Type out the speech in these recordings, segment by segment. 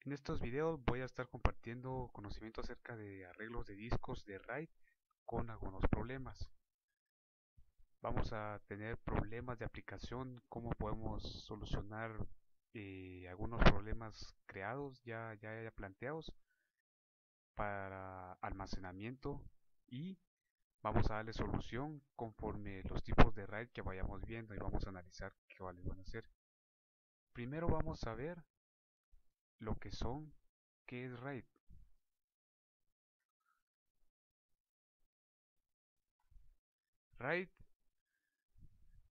En estos videos voy a estar compartiendo conocimiento acerca de arreglos de discos de RAID con algunos problemas. Vamos a tener problemas de aplicación, cómo podemos solucionar algunos problemas creados, ya planteados para almacenamiento y vamos a darle solución conforme los tipos de RAID que vayamos viendo y vamos a analizar cuáles van a ser. Primero vamos a ver lo que son, qué es RAID. RAID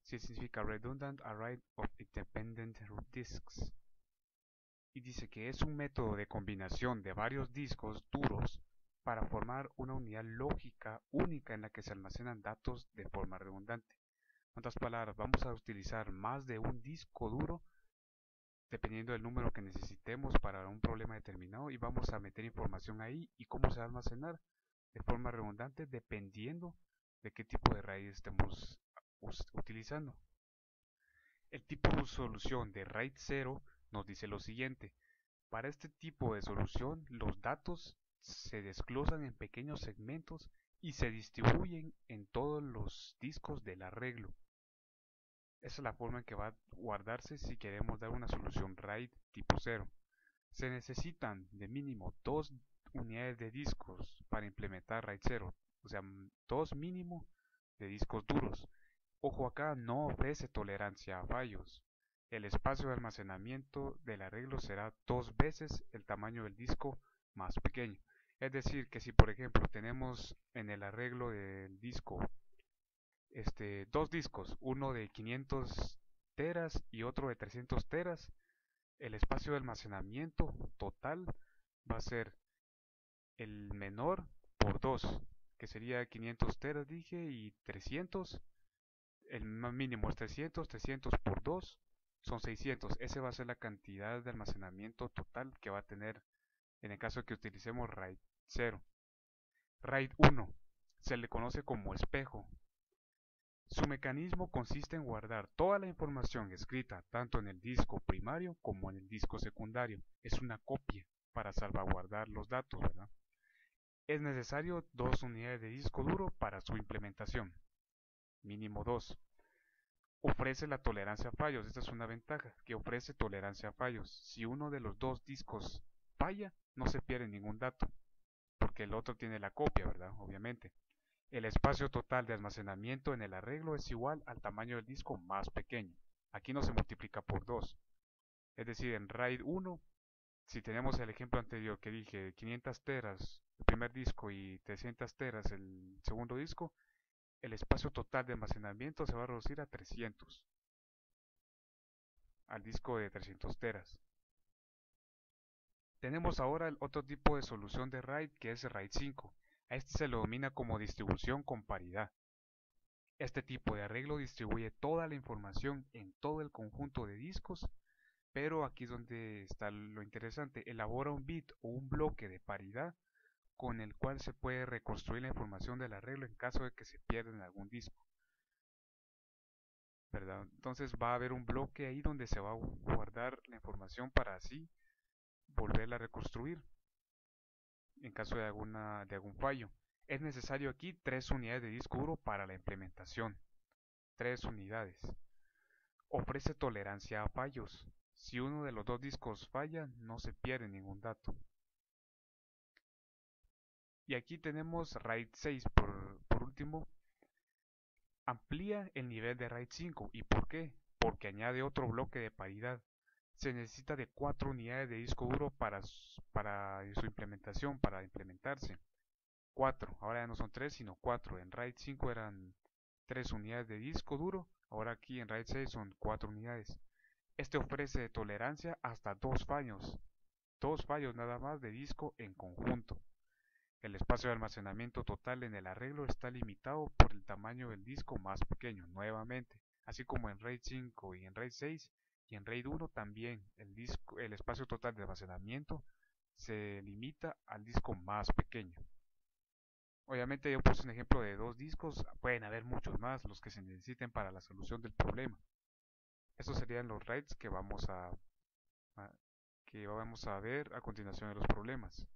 significa Redundant Array of Independent Disks y dice que es un método de combinación de varios discos duros para formar una unidad lógica única en la que se almacenan datos de forma redundante. En otras palabras, vamos a utilizar más de un disco duro dependiendo del número que necesitemos para un problema determinado y vamos a meter información ahí y cómo se va a almacenar de forma redundante dependiendo de qué tipo de RAID estemos utilizando. El tipo de solución de RAID 0 nos dice lo siguiente: para este tipo de solución, los datos se desglosan en pequeños segmentos y se distribuyen en todos los discos del arreglo. Esa es la forma en que va a guardarse si queremos dar una solución RAID tipo 0. Se necesitan de mínimo 2 unidades de discos para implementar RAID 0, o sea, 2 mínimo de discos duros. Ojo acá, no ofrece tolerancia a fallos. El espacio de almacenamiento del arreglo será 2 veces el tamaño del disco más pequeño. Es decir, que si por ejemplo tenemos en el arreglo del disco dos discos, uno de 500 teras y otro de 300 teras, el espacio de almacenamiento total va a ser el menor por 2, que sería 500 teras dije y 300. El mínimo es 300, 300 por 2 son 600. Esa va a ser la cantidad de almacenamiento total que va a tener en el caso de que utilicemos RAID 0. RAID 1 se le conoce como espejo. Su mecanismo consiste en guardar toda la información escrita tanto en el disco primario como en el disco secundario. Es una copia para salvaguardar los datos, ¿verdad? Es necesario 2 unidades de disco duro para su implementación, mínimo 2. Ofrece la tolerancia a fallos. Esta es una ventaja, que ofrece tolerancia a fallos. Si uno de los dos discos falla, no se pierde ningún dato, porque el otro tiene la copia, ¿verdad? Obviamente. El espacio total de almacenamiento en el arreglo es igual al tamaño del disco más pequeño. Aquí no se multiplica por 2. Es decir, en RAID 1, si tenemos el ejemplo anterior que dije 500 teras el primer disco y 300 teras el segundo disco, el espacio total de almacenamiento se va a reducir a 300, al disco de 300 teras. Tenemos ahora el otro tipo de solución de RAID que es RAID 5. A este se lo denomina como distribución con paridad. Este tipo de arreglo distribuye toda la información en todo el conjunto de discos, pero aquí es donde está lo interesante. Elabora un bit o un bloque de paridad con el cual se puede reconstruir la información del arreglo en caso de que se pierda en algún disco, ¿verdad? Entonces va a haber un bloque ahí donde se va a guardar la información para así volverla a reconstruir en caso de algún fallo. Es necesario aquí 3 unidades de disco duro para la implementación. 3 unidades. Ofrece tolerancia a fallos. Si uno de los dos discos falla, no se pierde ningún dato. Y aquí tenemos RAID 6 por último. Amplía el nivel de RAID 5. ¿Y por qué? Porque añade otro bloque de paridad. Se necesita de 4 unidades de disco duro para su implementación, para implementarse. 4, ahora ya no son 3 sino 4. En RAID 5 eran 3 unidades de disco duro, ahora aquí en RAID 6 son 4 unidades. Este ofrece tolerancia hasta 2 fallos nada más de disco en conjunto. El espacio de almacenamiento total en el arreglo está limitado por el tamaño del disco más pequeño, nuevamente, así como en RAID 5 y en RAID 6 y en RAID 1 también el espacio total de almacenamiento se limita al disco más pequeño. Obviamente yo puse un ejemplo de 2 discos, pueden haber muchos más los que se necesiten para la solución del problema. Estos serían los RAIDs que que vamos a ver a continuación de los problemas.